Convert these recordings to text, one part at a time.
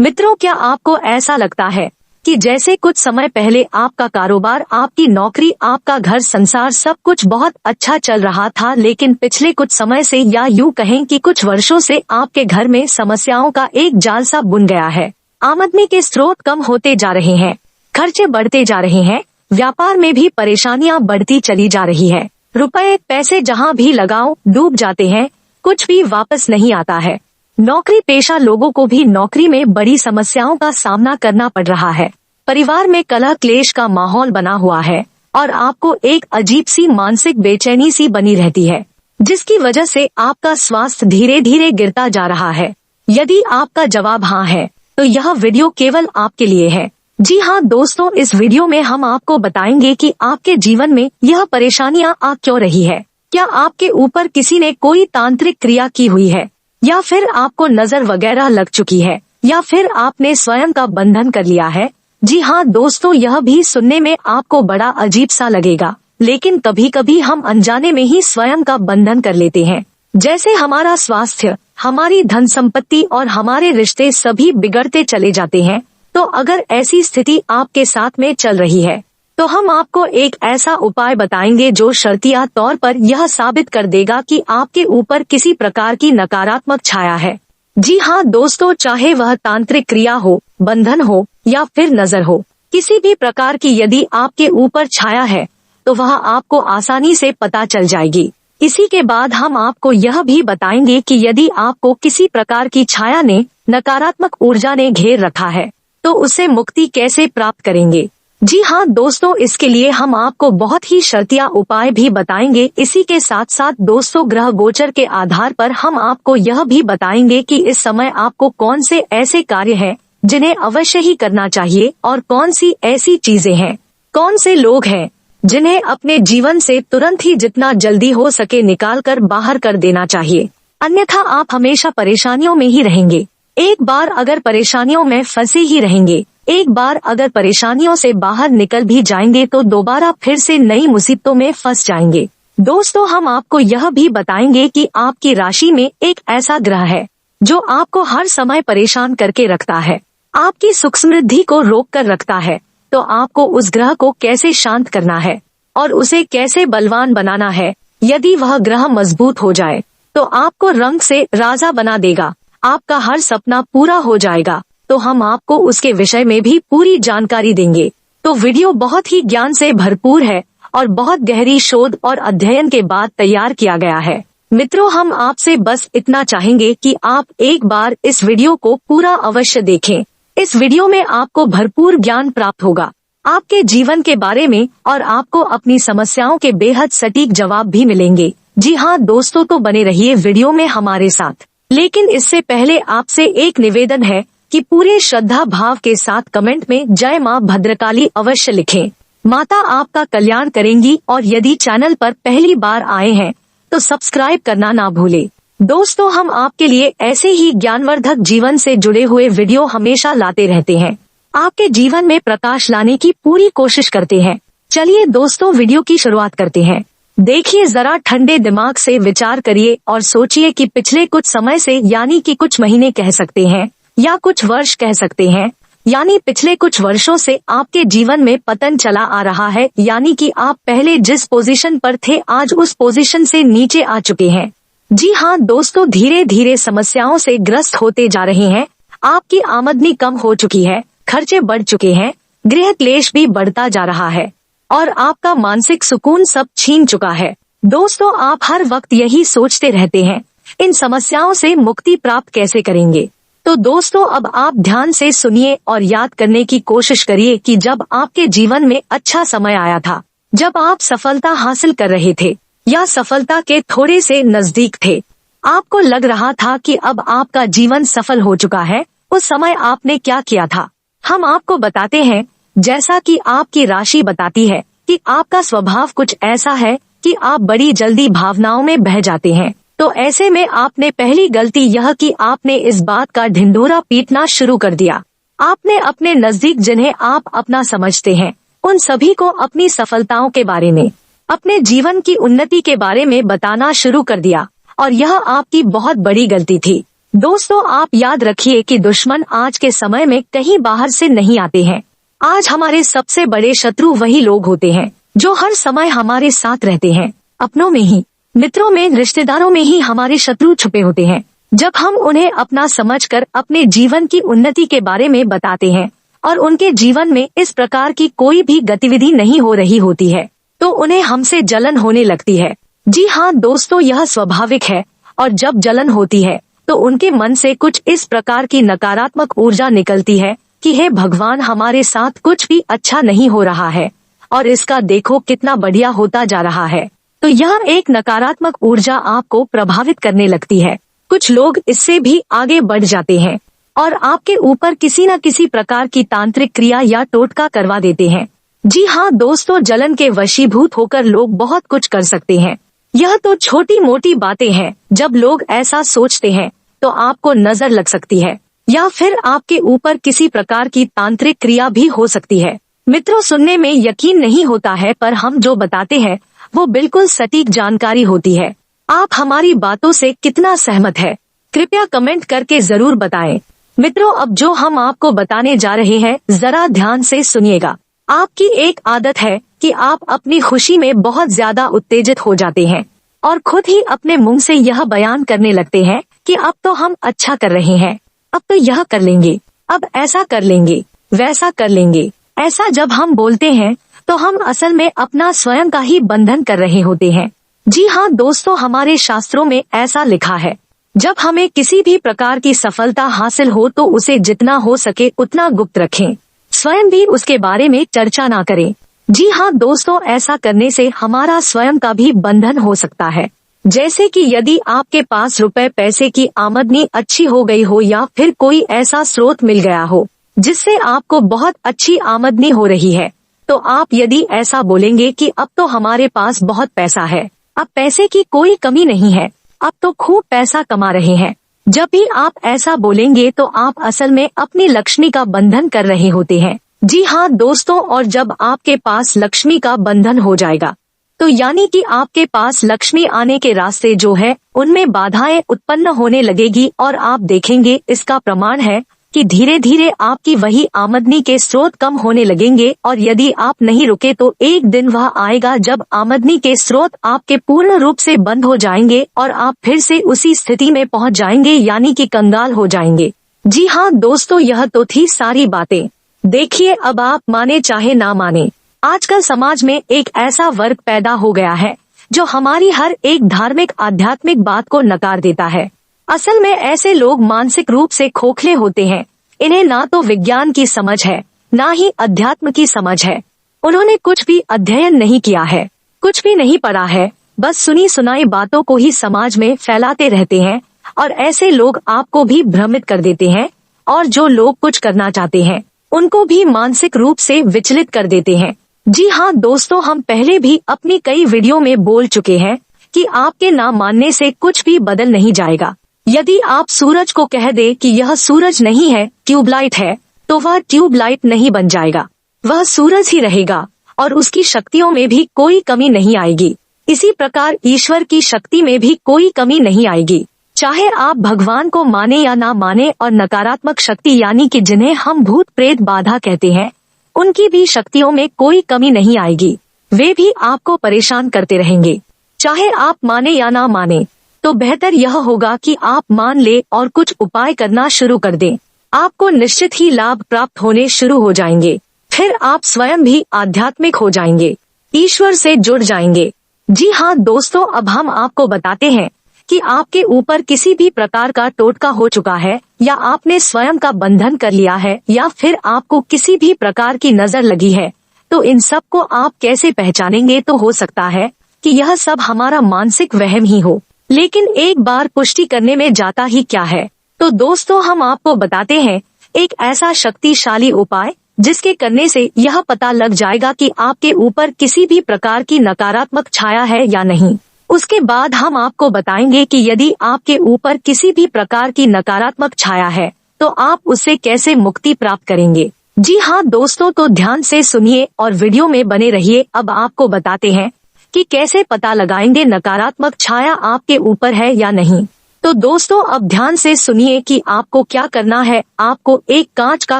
मित्रों, क्या आपको ऐसा लगता है कि जैसे कुछ समय पहले आपका कारोबार, आपकी नौकरी, आपका घर संसार सब कुछ बहुत अच्छा चल रहा था, लेकिन पिछले कुछ समय से या यूं कहें कि कुछ वर्षों से आपके घर में समस्याओं का एक जाल सा बुन गया है। आमदनी के स्रोत कम होते जा रहे हैं, खर्चे बढ़ते जा रहे हैं, व्यापार में भी परेशानियां बढ़ती चली जा रही है। रुपए पैसे जहां भी लगाओ डूब जाते हैं, कुछ भी वापस नहीं आता है। नौकरी पेशा लोगों को भी नौकरी में बड़ी समस्याओं का सामना करना पड़ रहा है। परिवार में कलह क्लेश का माहौल बना हुआ है और आपको एक अजीब सी मानसिक बेचैनी सी बनी रहती है, जिसकी वजह से आपका स्वास्थ्य धीरे धीरे गिरता जा रहा है। यदि आपका जवाब हाँ है तो यह वीडियो केवल आपके लिए है। जी हाँ दोस्तों, इस वीडियो में हम आपको बताएंगे कि आपके जीवन में यह परेशानियां आ क्यों रही है। क्या आपके ऊपर किसी ने कोई तांत्रिक क्रिया की हुई है, या फिर आपको नजर वगैरह लग चुकी है, या फिर आपने स्वयं का बंधन कर लिया है। जी हाँ दोस्तों, यह भी सुनने में आपको बड़ा अजीब सा लगेगा, लेकिन कभी कभी हम अनजाने में ही स्वयं का बंधन कर लेते हैं। जैसे हमारा स्वास्थ्य, हमारी धन संपत्ति और हमारे रिश्ते सभी बिगड़ते चले जाते हैं। तो अगर ऐसी स्थिति आपके साथ में चल रही है तो हम आपको एक ऐसा उपाय बताएंगे जो शर्तिया तौर पर यह साबित कर देगा कि आपके ऊपर किसी प्रकार की नकारात्मक छाया है। जी हाँ दोस्तों, चाहे वह तांत्रिक क्रिया हो, बंधन हो या फिर नजर हो, किसी भी प्रकार की यदि आपके ऊपर छाया है तो वह आपको आसानी से पता चल जाएगी। इसी के बाद हम आपको यह भी बताएंगे कि यदि आपको किसी प्रकार की छाया ने, नकारात्मक ऊर्जा ने घेर रखा है तो उससे मुक्ति कैसे प्राप्त करेंगे। जी हाँ दोस्तों, इसके लिए हम आपको बहुत ही शर्तिया उपाय भी बताएंगे। इसी के साथ साथ दोस्तों, ग्रह गोचर के आधार पर हम आपको यह भी बताएंगे कि इस समय आपको कौन से ऐसे कार्य हैं जिन्हें अवश्य ही करना चाहिए और कौन सी ऐसी चीजें हैं, कौन से लोग हैं जिन्हें अपने जीवन से तुरंत ही जितना जल्दी हो सके निकाल कर बाहर कर देना चाहिए, अन्यथा आप हमेशा परेशानियों में ही रहेंगे। एक बार अगर परेशानियों में फंसे ही रहेंगे, एक बार अगर परेशानियों से बाहर निकल भी जाएंगे तो दोबारा फिर से नई मुसीबतों में फंस जाएंगे। दोस्तों, हम आपको यह भी बताएंगे कि आपकी राशि में एक ऐसा ग्रह है जो आपको हर समय परेशान करके रखता है, आपकी सुख समृद्धि को रोक कर रखता है। तो आपको उस ग्रह को कैसे शांत करना है और उसे कैसे बलवान बनाना है। यदि वह ग्रह मजबूत हो जाए तो आपको रंग से राजा बना देगा, आपका हर सपना पूरा हो जाएगा। तो हम आपको उसके विषय में भी पूरी जानकारी देंगे। तो वीडियो बहुत ही ज्ञान से भरपूर है और बहुत गहरी शोध और अध्ययन के बाद तैयार किया गया है। मित्रों, हम आपसे बस इतना चाहेंगे कि आप एक बार इस वीडियो को पूरा अवश्य देखें। इस वीडियो में आपको भरपूर ज्ञान प्राप्त होगा आपके जीवन के बारे में और आपको अपनी समस्याओं के बेहद सटीक जवाब भी मिलेंगे। जी हाँ दोस्तों, तो बने रहिए वीडियो में हमारे साथ। लेकिन इससे पहले आपसे एक निवेदन है कि पूरे श्रद्धा भाव के साथ कमेंट में जय माँ भद्रकाली अवश्य लिखें। माता आपका कल्याण करेंगी और यदि चैनल पर पहली बार आए हैं तो सब्सक्राइब करना ना भूले। दोस्तों, हम आपके लिए ऐसे ही ज्ञानवर्धक जीवन से जुड़े हुए वीडियो हमेशा लाते रहते हैं, आपके जीवन में प्रकाश लाने की पूरी कोशिश करते हैं। चलिए दोस्तों, वीडियो की शुरुआत करते हैं। देखिए, जरा ठंडे दिमाग से विचार करिए और सोचिए कि पिछले कुछ समय से, यानी कि कुछ महीने कह सकते हैं या कुछ वर्ष कह सकते हैं, यानी पिछले कुछ वर्षों से आपके जीवन में पतन चला आ रहा है। यानी कि आप पहले जिस पोजीशन पर थे आज उस पोजीशन से नीचे आ चुके हैं। जी हाँ दोस्तों, धीरे धीरे समस्याओं से ग्रस्त होते जा रहे हैं। आपकी आमदनी कम हो चुकी है, खर्चे बढ़ चुके हैं, गृह क्लेश भी बढ़ता जा रहा है और आपका मानसिक सुकून सब छीन चुका है। दोस्तों, आप हर वक्त यही सोचते रहते हैं, इन समस्याओं से मुक्ति प्राप्त कैसे करेंगे। तो दोस्तों, अब आप ध्यान से सुनिए और याद करने की कोशिश करिए कि जब आपके जीवन में अच्छा समय आया था, जब आप सफलता हासिल कर रहे थे या सफलता के थोड़े से नजदीक थे, आपको लग रहा था कि अब आपका जीवन सफल हो चुका है, उस समय आपने क्या किया था हम आपको बताते हैं। जैसा कि आपकी राशि बताती है कि आपका स्वभाव कुछ ऐसा है कि आप बड़ी जल्दी भावनाओं में बह जाते हैं। तो ऐसे में आपने पहली गलती यह कि आपने इस बात का ढिंढोरा पीटना शुरू कर दिया। आपने अपने नजदीक जिन्हें आप अपना समझते हैं उन सभी को अपनी सफलताओं के बारे में, अपने जीवन की उन्नति के बारे में बताना शुरू कर दिया और यह आपकी बहुत बड़ी गलती थी। दोस्तों, आप याद रखिए कि दुश्मन आज के समय में कहीं बाहर से नहीं आते हैं। आज हमारे सबसे बड़े शत्रु वही लोग होते हैं जो हर समय हमारे साथ रहते हैं। अपनों में ही, मित्रों में, रिश्तेदारों में ही हमारे शत्रु छुपे होते हैं। जब हम उन्हें अपना समझकर अपने जीवन की उन्नति के बारे में बताते हैं और उनके जीवन में इस प्रकार की कोई भी गतिविधि नहीं हो रही होती है, तो उन्हें हमसे जलन होने लगती है। जी हाँ दोस्तों, यह स्वाभाविक है। और जब जलन होती है तो उनके मन से कुछ इस प्रकार की नकारात्मक ऊर्जा निकलती है कि हे भगवान, हमारे साथ कुछ भी अच्छा नहीं हो रहा है और इसका देखो कितना बढ़िया होता जा रहा है। तो यह एक नकारात्मक ऊर्जा आपको प्रभावित करने लगती है। कुछ लोग इससे भी आगे बढ़ जाते हैं और आपके ऊपर किसी न किसी प्रकार की तांत्रिक क्रिया या टोटका करवा देते हैं। जी हाँ दोस्तों, जलन के वशीभूत होकर लोग बहुत कुछ कर सकते हैं। यह तो छोटी मोटी बातें हैं। जब लोग ऐसा सोचते हैं तो आपको नजर लग सकती है या फिर आपके ऊपर किसी प्रकार की तांत्रिक क्रिया भी हो सकती है। मित्रों, सुनने में यकीन नहीं होता है, पर हम जो बताते हैं वो बिल्कुल सटीक जानकारी होती है। आप हमारी बातों से कितना सहमत है, कृपया कमेंट करके जरूर बताएं। मित्रों, अब जो हम आपको बताने जा रहे हैं, जरा ध्यान से सुनिएगा। आपकी एक आदत है कि आप अपनी खुशी में बहुत ज्यादा उत्तेजित हो जाते हैं और खुद ही अपने मुंह से यह बयान करने लगते हैं कि अब तो हम अच्छा कर रहे हैं, अब तो यह कर लेंगे, अब ऐसा कर लेंगे, वैसा कर लेंगे। ऐसा जब हम बोलते हैं तो हम असल में अपना स्वयं का ही बंधन कर रहे होते हैं। जी हाँ दोस्तों, हमारे शास्त्रों में ऐसा लिखा है, जब हमें किसी भी प्रकार की सफलता हासिल हो तो उसे जितना हो सके उतना गुप्त रखें, स्वयं भी उसके बारे में चर्चा ना करें। जी हाँ दोस्तों, ऐसा करने से हमारा स्वयं का भी बंधन हो सकता है। जैसे कि यदि आपके पास रुपए पैसे की आमदनी अच्छी हो गई हो या फिर कोई ऐसा स्रोत मिल गया हो जिससे आपको बहुत अच्छी आमदनी हो रही है, तो आप यदि ऐसा बोलेंगे कि अब तो हमारे पास बहुत पैसा है, अब पैसे की कोई कमी नहीं है, अब तो खूब पैसा कमा रहे हैं, जब भी आप ऐसा बोलेंगे तो आप असल में अपनी लक्ष्मी का बंधन कर रहे होते हैं। जी हाँ दोस्तों, और जब आपके पास लक्ष्मी का बंधन हो जाएगा तो यानी कि आपके पास लक्ष्मी आने के रास्ते जो है उनमें बाधाएं उत्पन्न होने लगेगी और आप देखेंगे, इसका प्रमाण है कि धीरे धीरे आपकी वही आमदनी के स्रोत कम होने लगेंगे और यदि आप नहीं रुके तो एक दिन वह आएगा जब आमदनी के स्रोत आपके पूर्ण रूप से बंद हो जाएंगे और आप फिर से उसी स्थिति में पहुंच जाएंगे, यानी कि कंगाल हो जाएंगे। जी हाँ दोस्तों, यह तो थी सारी बातें। देखिए, अब आप माने चाहे ना माने, आजकल समाज में एक ऐसा वर्ग पैदा हो गया है जो हमारी हर एक धार्मिक आध्यात्मिक बात को नकार देता है। असल में ऐसे लोग मानसिक रूप से खोखले होते हैं। इन्हें ना तो विज्ञान की समझ है, ना ही अध्यात्म की समझ है। उन्होंने कुछ भी अध्ययन नहीं किया है, कुछ भी नहीं पढ़ा है, बस सुनी सुनाई बातों को ही समाज में फैलाते रहते हैं और ऐसे लोग आपको भी भ्रमित कर देते हैं और जो लोग कुछ करना चाहते हैं उनको भी मानसिक रूप से विचलित कर देते हैं। जी हाँ दोस्तों, हम पहले भी अपनी कई वीडियो में बोल चुके हैं कि आपके ना मानने से कुछ भी बदल नहीं जाएगा। यदि आप सूरज को कह दे कि यह सूरज नहीं है, ट्यूबलाइट है, तो वह ट्यूबलाइट नहीं बन जाएगा, वह सूरज ही रहेगा और उसकी शक्तियों में भी कोई कमी नहीं आएगी। इसी प्रकार ईश्वर की शक्ति में भी कोई कमी नहीं आएगी। चाहे आप भगवान को माने या ना माने, और नकारात्मक शक्ति यानी कि जिन्हें हम भूत प्रेत बाधा कहते हैं, उनकी भी शक्तियों में कोई कमी नहीं आएगी। वे भी आपको परेशान करते रहेंगे। चाहे आप माने या ना माने, तो बेहतर यह होगा कि आप मान ले और कुछ उपाय करना शुरू कर दें। आपको निश्चित ही लाभ प्राप्त होने शुरू हो जाएंगे। फिर आप स्वयं भी आध्यात्मिक हो जाएंगे, ईश्वर से जुड़ जाएंगे। जी हाँ दोस्तों, अब हम आपको बताते हैं कि आपके ऊपर किसी भी प्रकार का टोटका हो चुका है या आपने स्वयं का बंधन कर लिया है या फिर आपको किसी भी प्रकार की नजर लगी है, तो इन सब को आप कैसे पहचानेंगे। तो हो सकता है कि यह सब हमारा मानसिक वहम ही हो, लेकिन एक बार पुष्टि करने में जाता ही क्या है। तो दोस्तों, हम आपको बताते हैं एक ऐसा शक्तिशाली उपाय जिसके करने से यह पता लग जाएगा कि आपके ऊपर किसी भी प्रकार की नकारात्मक छाया है या नहीं। उसके बाद हम आपको बताएंगे कि यदि आपके ऊपर किसी भी प्रकार की नकारात्मक छाया है तो आप उससे कैसे मुक्ति प्राप्त करेंगे। जी हाँ दोस्तों, तो ध्यान से सुनिए और वीडियो में बने रहिए। अब आपको बताते हैं कि कैसे पता लगाएंगे नकारात्मक छाया आपके ऊपर है या नहीं। तो दोस्तों अब ध्यान से सुनिए कि आपको क्या करना है। आपको एक कांच का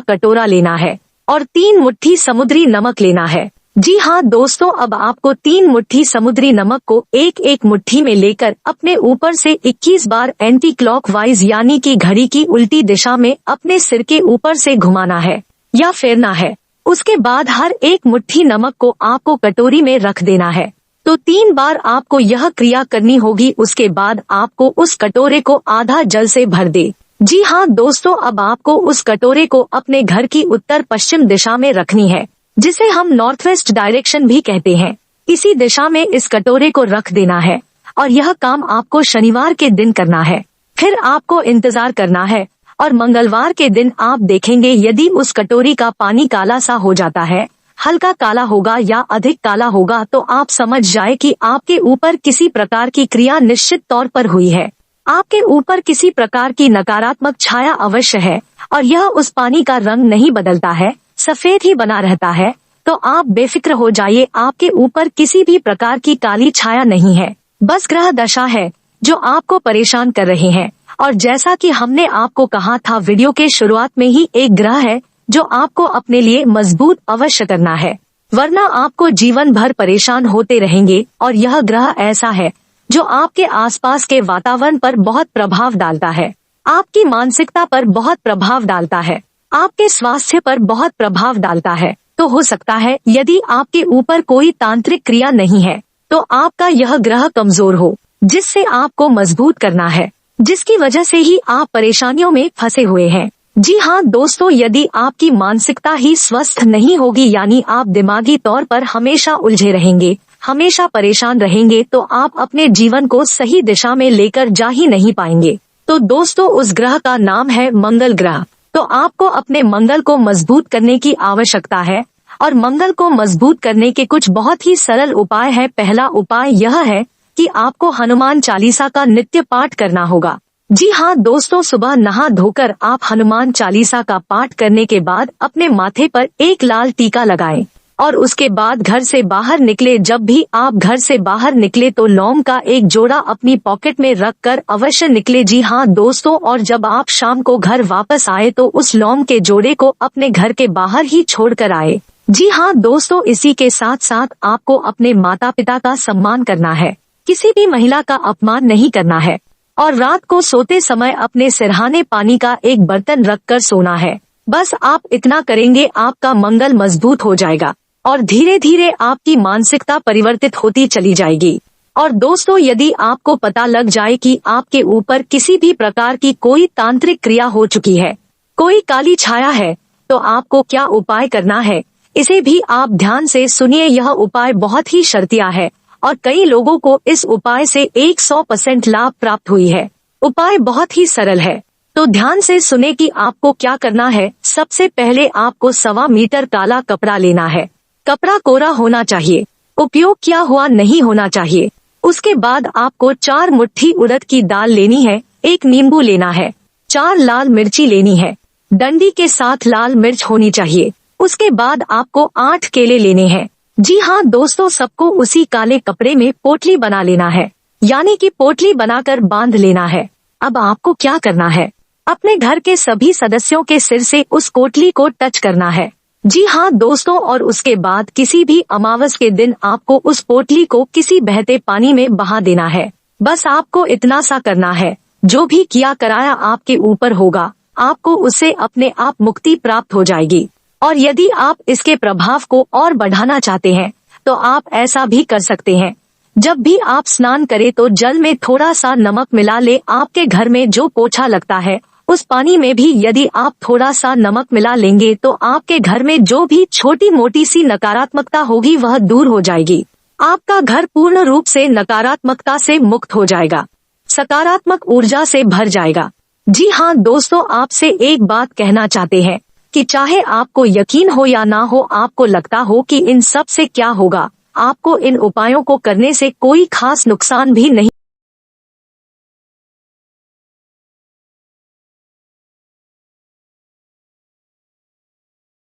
कटोरा लेना है और 3 मुट्ठी समुद्री नमक लेना है। जी हाँ दोस्तों, अब आपको 3 मुट्ठी समुद्री नमक को एक एक मुट्ठी में लेकर अपने ऊपर से 21 बार एंटी क्लॉकवाइज यानी कि घड़ी की उल्टी दिशा में अपने सिर के ऊपर से घुमाना है या फेरना है। उसके बाद हर एक मुट्ठी नमक को आपको कटोरी में रख देना है। तो 3 बार आपको यह क्रिया करनी होगी। उसके बाद आपको उस कटोरे को आधा जल से भर दे। जी हाँ दोस्तों, अब आपको उस कटोरे को अपने घर की उत्तर पश्चिम दिशा में रखनी है, जिसे हम नॉर्थ वेस्ट डायरेक्शन भी कहते हैं। इसी दिशा में इस कटोरे को रख देना है और यह काम आपको शनिवार के दिन करना है। फिर आपको इंतजार करना है और मंगलवार के दिन आप देखेंगे यदि उस कटोरी का पानी काला सा हो जाता है, हल्का काला होगा या अधिक काला होगा, तो आप समझ जाए कि आपके ऊपर किसी प्रकार की क्रिया निश्चित तौर पर हुई है। आपके ऊपर किसी प्रकार की नकारात्मक छाया अवश्य है और यह उस पानी का रंग नहीं बदलता है, सफेद ही बना रहता है। तो आप बेफिक्र हो जाइए, आपके ऊपर किसी भी प्रकार की काली छाया नहीं है, बस ग्रह दशा है जो आपको परेशान कर रहे हैं। और जैसा कि हमने आपको कहा था वीडियो के शुरुआत में ही, एक ग्रह है जो आपको अपने लिए मजबूत अवश्य करना है, वरना आपको जीवन भर परेशान होते रहेंगे। और यह ग्रह ऐसा है जो आपके आसपास के वातावरण पर बहुत प्रभाव डालता है, आपकी मानसिकता पर बहुत प्रभाव डालता है, आपके स्वास्थ्य पर बहुत प्रभाव डालता है। तो हो सकता है यदि आपके ऊपर कोई तांत्रिक क्रिया नहीं है तो आपका यह ग्रह कमजोर हो, जिससे आपको मजबूत करना है, जिसकी वजह से ही आप परेशानियों में फंसे हुए हैं। जी हाँ दोस्तों, यदि आपकी मानसिकता ही स्वस्थ नहीं होगी, यानी आप दिमागी तौर पर हमेशा उलझे रहेंगे, हमेशा परेशान रहेंगे, तो आप अपने जीवन को सही दिशा में लेकर जा ही नहीं पाएंगे। तो दोस्तों, उस ग्रह का नाम है मंगल ग्रह। तो आपको अपने मंगल को मजबूत करने की आवश्यकता है और मंगल को मजबूत करने के कुछ बहुत ही सरल उपाय है। पहला उपाय यह है कि आपको हनुमान चालीसा का नित्य पाठ करना होगा। जी हाँ दोस्तों, सुबह नहा धोकर आप हनुमान चालीसा का पाठ करने के बाद अपने माथे पर एक लाल टीका लगाएं और उसके बाद घर से बाहर निकले, जब भी आप घर से बाहर निकले तो लौंग का एक जोड़ा अपनी पॉकेट में रखकर अवश्य निकले। जी हाँ दोस्तों, और जब आप शाम को घर वापस आए तो उस लौंग के जोड़े को अपने घर के बाहर ही छोड़ कर आए। जी हाँ दोस्तों, इसी के साथ साथ आपको अपने माता पिता का सम्मान करना है, किसी भी महिला का अपमान नहीं करना है और रात को सोते समय अपने सिरहाने पानी का एक बर्तन रखकर सोना है। बस आप इतना करेंगे, आपका मंगल मजबूत हो जाएगा और धीरे धीरे आपकी मानसिकता परिवर्तित होती चली जाएगी। और दोस्तों, यदि आपको पता लग जाए कि आपके ऊपर किसी भी प्रकार की कोई तांत्रिक क्रिया हो चुकी है, कोई काली छाया है, तो आपको क्या उपाय करना है, इसे भी आप ध्यान से सुनिए। यह उपाय बहुत ही शर्तिया है और कई लोगों को इस उपाय से 100% लाभ प्राप्त हुई है। उपाय बहुत ही सरल है, तो ध्यान से सुने कि आपको क्या करना है। सबसे पहले आपको 1.25 मीटर काला कपड़ा लेना है। कपड़ा कोरा होना चाहिए, उपयोग किया हुआ नहीं होना चाहिए। उसके बाद आपको 4 मुट्ठी उड़द की दाल लेनी है, 1 नींबू लेना है, 4 लाल मिर्ची लेनी है, डंडी के साथ लाल मिर्च होनी चाहिए। उसके बाद आपको 8 केले लेने हैं। जी हाँ दोस्तों, सबको उसी काले कपड़े में पोटली बना लेना है, यानी कि पोटली बनाकर बांध लेना है। अब आपको क्या करना है, अपने घर के सभी सदस्यों के सिर से उस पोटली को टच करना है। जी हाँ दोस्तों, और उसके बाद किसी भी अमावस के दिन आपको उस पोटली को किसी बहते पानी में बहा देना है। बस आपको इतना सा करना है, जो भी किया कराया आपके ऊपर होगा, आपको उससे अपने आप मुक्ति प्राप्त हो जाएगी। और यदि आप इसके प्रभाव को और बढ़ाना चाहते हैं तो आप ऐसा भी कर सकते हैं, जब भी आप स्नान करें तो जल में थोड़ा सा नमक मिला ले। आपके घर में जो पोछा लगता है उस पानी में भी यदि आप थोड़ा सा नमक मिला लेंगे तो आपके घर में जो भी छोटी मोटी सी नकारात्मकता होगी वह दूर हो जाएगी। आपका घर पूर्ण रूप से नकारात्मकता से मुक्त हो जाएगा, सकारात्मक ऊर्जा से भर जाएगा। जी हाँ दोस्तों, आपसे एक बात कहना चाहते हैं कि चाहे आपको यकीन हो या ना हो, आपको लगता हो कि इन सब से क्या होगा, आपको इन उपायों को करने से कोई खास नुकसान भी नहीं